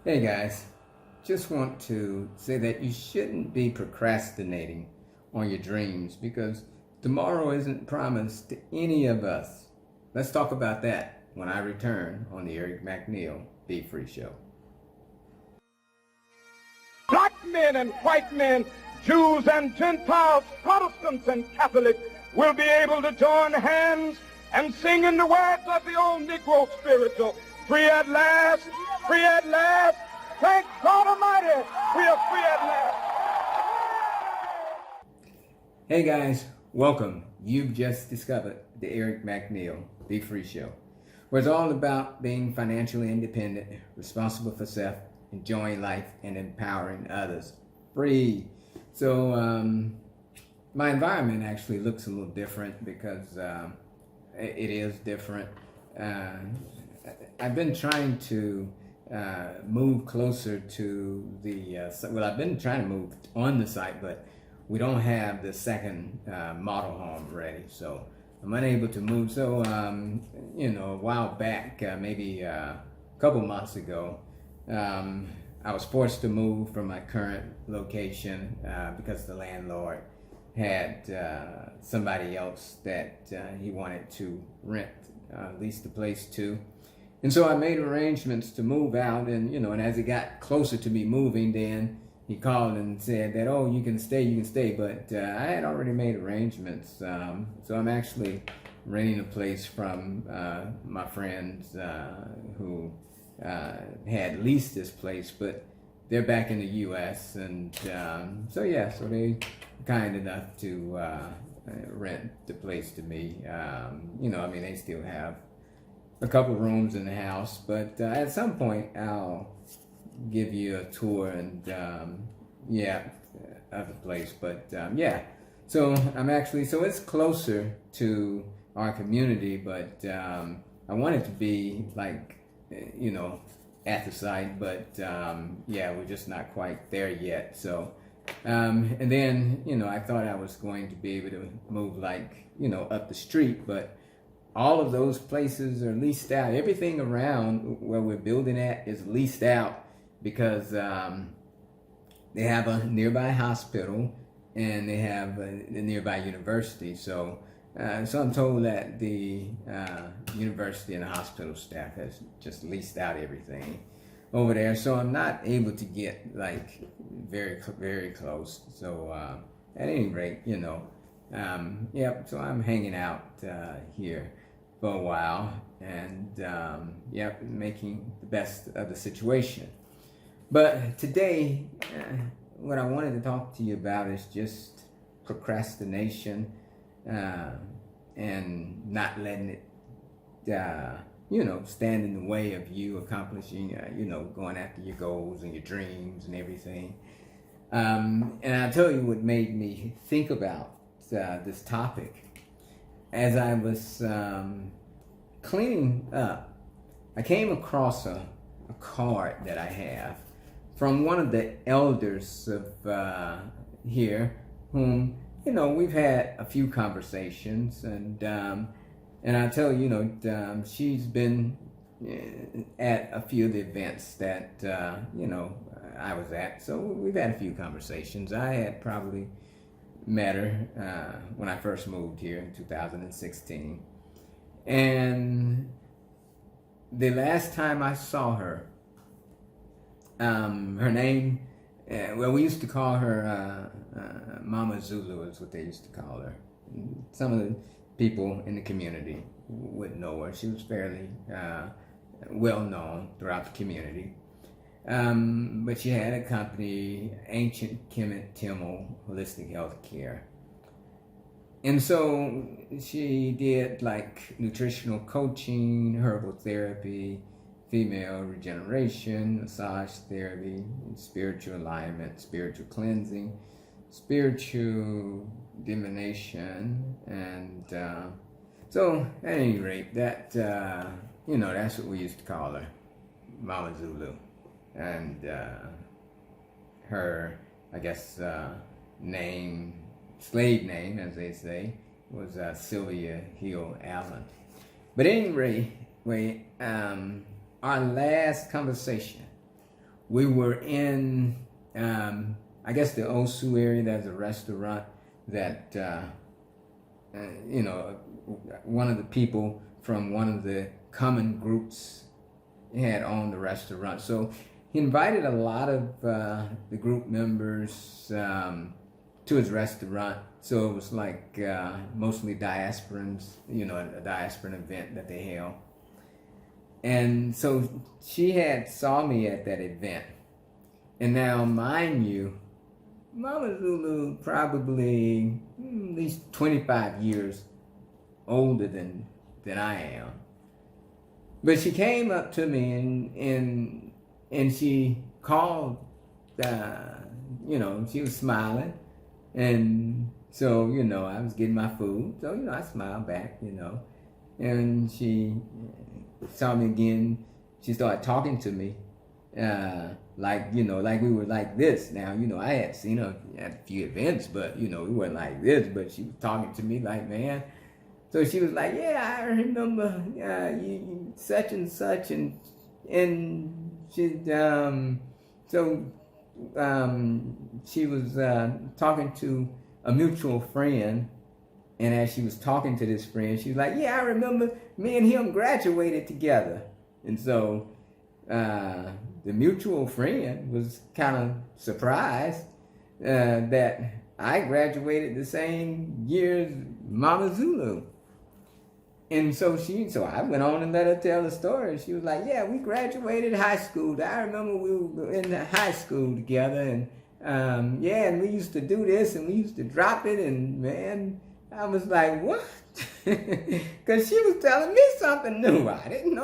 Hey guys, just want to say that you shouldn't be procrastinating on your dreams because tomorrow isn't promised to any of us. Let's talk about that when I return on the Eric McNeal Be Free Show. Black men and white men, Jews and Gentiles, Protestants and Catholics will be able to join hands and sing in the words of the old Negro spiritual, free at last, free at last. Thank God Almighty, we are free at last. Hey guys, welcome. You've just discovered the Eric McNeal Be Free Show, where it's all about being financially independent, responsible for self, enjoying life, and empowering others. Free. So my environment actually looks a little different because it is different. I've been trying to move closer to the, I've been trying to move on the site, but we don't have the second model home ready. So I'm unable to move. So, a while back, maybe a couple months ago, I was forced to move from my current location because the landlord had somebody else that he wanted to rent, lease the place to. And so I made arrangements to move out, and as it got closer to me moving, then he called and said that, oh, you can stay, but I had already made arrangements. So I'm actually renting a place from my friends who had leased this place, but they're back in the U.S. and so they kind enough to rent the place to me. They still have a couple rooms in the house, but at some point I'll give you a tour and of the place. But so it's closer to our community, but I want it to be like at the site, but we're just not quite there yet. So and then I thought I was going to be able to move up the street, but all of those places are leased out. Everything around where we're building at is leased out because they have a nearby hospital and they have a nearby university. So I'm told that the university and the hospital staff has just leased out everything over there. So I'm not able to get very, very close. So at any rate, so I'm hanging out here for a while and making the best of the situation. But today, what I wanted to talk to you about is just procrastination and not letting it, stand in the way of you accomplishing, going after your goals and your dreams and everything. And I'll tell you what made me think about this topic. As I was cleaning up, I came across a card that I have from one of the elders of here, whom we've had a few conversations, and I tell you, she's been at a few of the events that I was at. So we've had a few conversations. I had probably met her when I first moved here in 2016, and the last time I saw her, her name, we used to call her Mama Zulu is what they used to call her. Some of the people in the community would know her. She was fairly well known throughout the community. But she had a company, Ancient Kemet Timel Holistic Health Care. And so she did nutritional coaching, herbal therapy, female regeneration, massage therapy, spiritual alignment, spiritual cleansing, spiritual divination, and so at any rate, that that's what we used to call her, Mama Zulu. And her, I guess, slave name, as they say, was Sylvia Hill Allen. But anyway, our last conversation we were in, I guess the Osu area. There's a restaurant that, one of the people from one of the common groups had owned the restaurant. So he invited a lot of the group members to his restaurant. So it was like mostly diasporans, a diasporan event that they held. And so she had saw me at that event. And now, mind you, Mama Zulu probably at least 25 years older than I am. But she came up to me and she called, she was smiling. And so, I was getting my food. So, I smiled back, And she saw me again. She started talking to me. Like we were like this. Now, I had seen her at a few events, but, we weren't like this. But she was talking to me like, man. So she was like, yeah, I remember you such and such. And she, she was talking to a mutual friend. And as she was talking to this friend, she was like, yeah, I remember me and him graduated together. And so the mutual friend was kind of surprised that I graduated the same year as Mama Zulu. And so I went on and let her tell the story. She was like, yeah, we graduated high school. I remember we were in the high school together. And and we used to do this and we used to drop it. And man, I was like, what? Because she was telling me something new. I didn't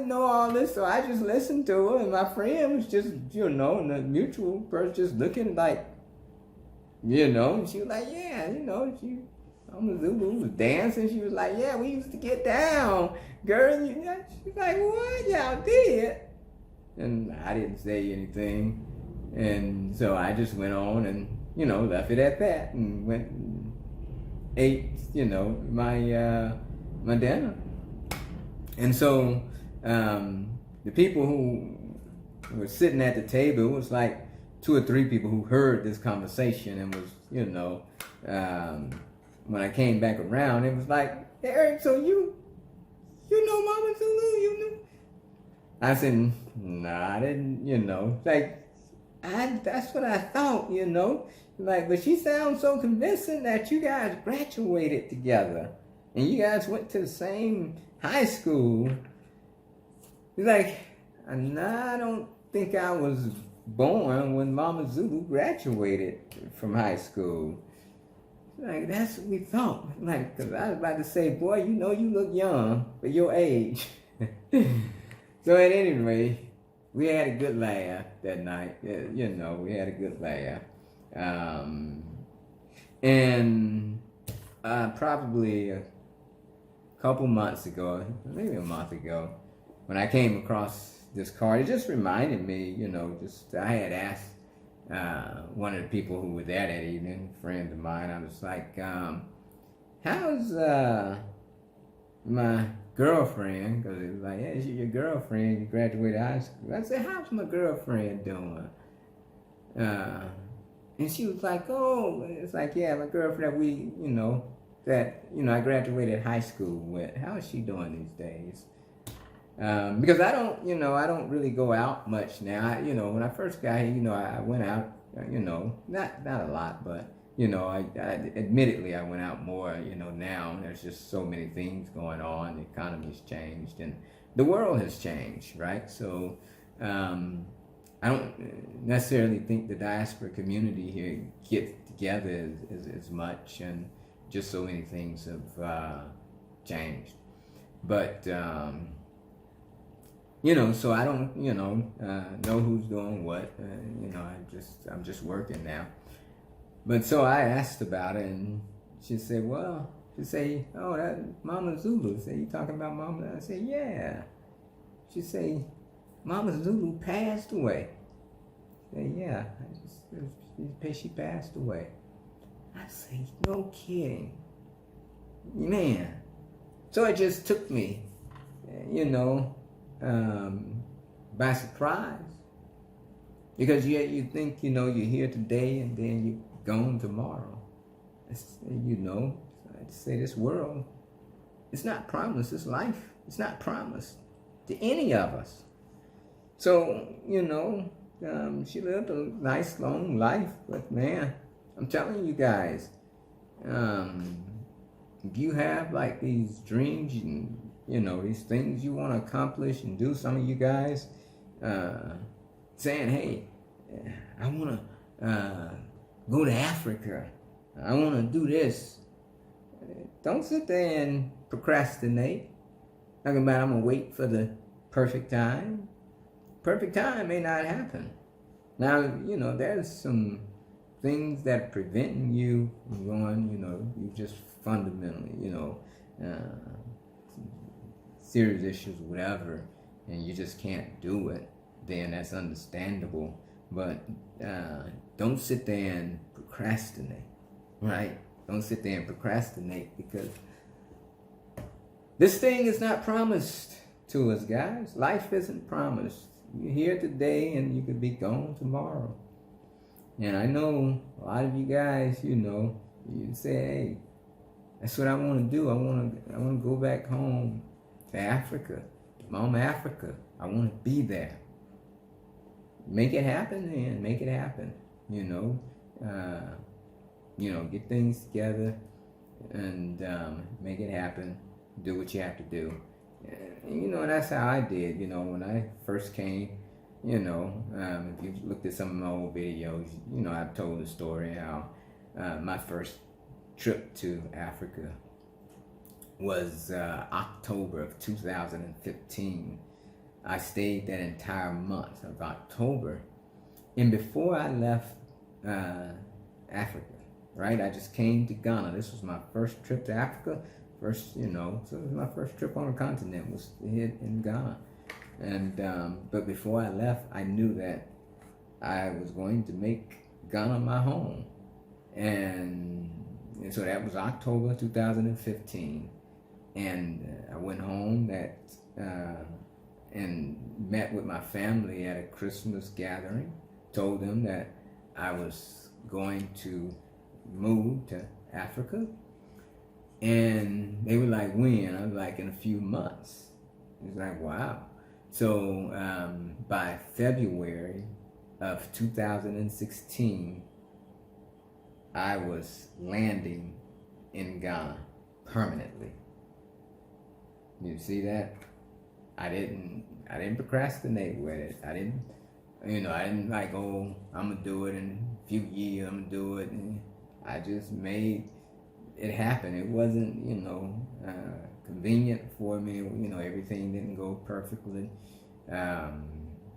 know all this, so I just listened to her, and my friend was just, and the mutual person just looking like, and she was like, yeah, Mama Zulu was dancing. She was like, yeah, we used to get down, girl. She's like, what? Y'all did? And I didn't say anything, and so I just went on and, left it at that, and went and ate, my dinner. And so the people who were sitting at the table, it was like 2 or 3 people who heard this conversation and was, when I came back around, it was like, hey, Eric, so you know Mama Zulu, you know? I said, nah, I didn't, like, that's what I thought, like, but she sounds so convincing that you guys graduated together and you guys went to the same high school. He's like, I don't think I was born when Mama Zulu graduated from high school. Like, that's what we thought. Like, because I was about to say, boy, you look young for your age. So at any rate, we had a good laugh that night. We had a good laugh. And probably a couple months ago, maybe a month ago, when I came across this card, it just reminded me, I had asked one of the people who were there that evening, a friend of mine, I was like, how's my girlfriend? Because it was like, hey, she's your girlfriend, you graduated high school. I said, how's my girlfriend doing? And she was like, oh, it's like, yeah, my girlfriend, I graduated high school with. How is she doing these days? Because I don't really go out much now. When I first got here, I went out, not a lot, but, admittedly I went out more, now there's just so many things going on. The economy's changed and the world has changed, right? So, I don't necessarily think the diaspora community here gets together as much, and just so many things have changed. But, so I don't, know who's doing what. I'm just working now. But so I asked about it, and she said, oh, that Mama Zulu. I said, you talking about Mama? I said, yeah. She said, Mama Zulu passed away. I said, yeah, she passed away. I said, no kidding. Man. So it just took me, by surprise. Because you think, you're here today and then you're gone tomorrow. I say this world, it's not promised. This life, it's not promised to any of us. So, she lived a nice, long life. But man, I'm telling you guys, if you have like these dreams and, these things you want to accomplish and do, some of you guys saying, hey, I want to go to Africa. I want to do this. Don't sit there and procrastinate. Talking about I'm going to wait for the perfect time. Perfect time may not happen. Now, there's some things that prevent you from going, you just fundamentally, serious issues, whatever, and you just can't do it, then that's understandable. But don't sit there and procrastinate, right? Don't sit there and procrastinate, because this thing is not promised to us, guys. Life isn't promised. You're here today and you could be gone tomorrow. And I know a lot of you guys, you say, hey, that's what I want to do. I want to go back home to Africa, Mama Africa. I want to be there. Make it happen, man. Make it happen. Get things together and make it happen. Do what you have to do. And that's how I did. When I first came, if you looked at some of my old videos, I've told the story how my first trip to Africa was October of 2015. I stayed that entire month of October. And before I left Africa, right, I just came to Ghana. This was my first trip to Africa. So it was my first trip on the continent, was here in Ghana. And but before I left, I knew that I was going to make Ghana my home. And so that was October 2015. And I went home and met with my family at a Christmas gathering. Told them that I was going to move to Africa. And they were like, when? I was like, in a few months. It was like, wow. So by February of 2016, I was landing in Ghana permanently. You see that? I didn't procrastinate with it. I didn't like, oh, I'm gonna do it in a few years, I'm gonna do it. And I just made it happened. It wasn't, convenient for me. Everything didn't go perfectly. And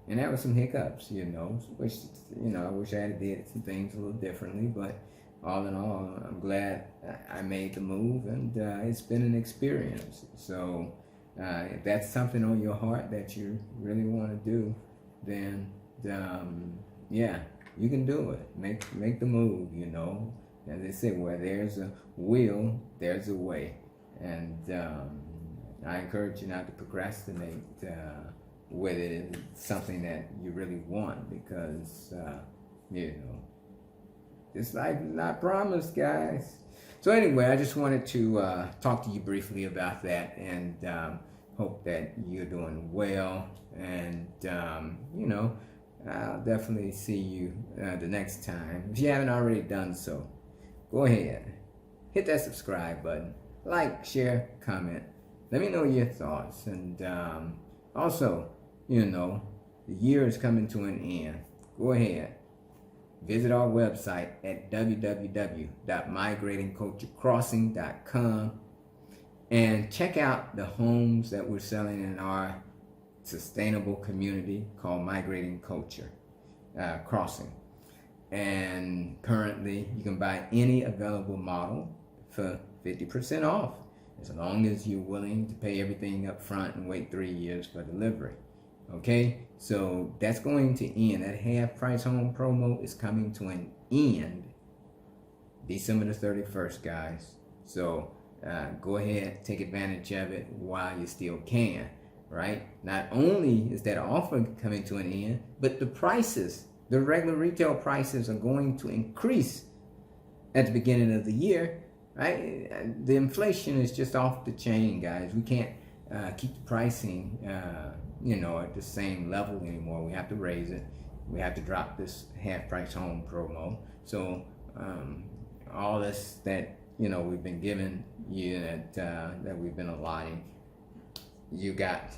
there were some hiccups, which, I wish I had did some things a little differently, but all in all, I'm glad I made the move, and it's been an experience. So if that's something on your heart that you really want to do, then yeah, you can do it. Make the move, As they say, where there's a will, there's a way. And I encourage you not to procrastinate with it. It's something that you really want, because, this life is not promised, guys. So anyway, I just wanted to talk to you briefly about that, and hope that you're doing well. And, I'll definitely see you the next time. If you haven't already done so, go ahead, hit that subscribe button, like, share, comment. Let me know your thoughts. And also, the year is coming to an end. Go ahead, visit our website at www.migratingculturecrossing.com and check out the homes that we're selling in our sustainable community called Migrating Culture Crossing. And currently, you can buy any available model for 50% off, as long as you're willing to pay everything up front and wait 3 years for delivery. Okay, so that's going to end. That half price home promo is coming to an end December the 31st, guys. So go ahead, take advantage of it while you still can, right? Not only is that offer coming to an end, but the prices the regular retail prices are going to increase at the beginning of the year, right? The inflation is just off the chain, guys. We can't keep the pricing, at the same level anymore. We have to raise it. We have to drop this half-price home promo. So all this that we've been giving you, that we've been allotting, you got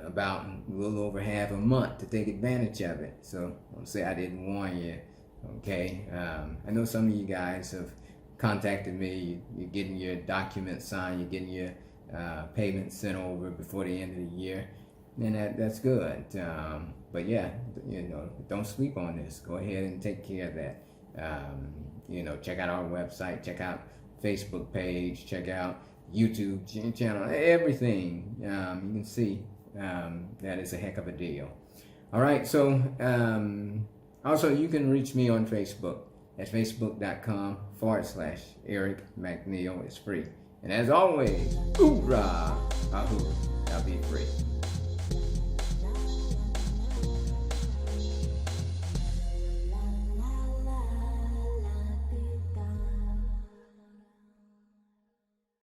about a little over half a month to take advantage of it. So don't say I didn't warn you. Okay, I know some of you guys have contacted me. You're getting your documents signed. You're getting your payments sent over before the end of the year, and that's good. But yeah, don't sleep on this. Go ahead and take care of that. Check out our website. Check out Facebook page. Check out YouTube channel. Everything you can see. That is a heck of a deal. All right, so also you can reach me on Facebook at facebook.com/Eric McNeal. It's free. And as always, Ooorahhh Uhuru.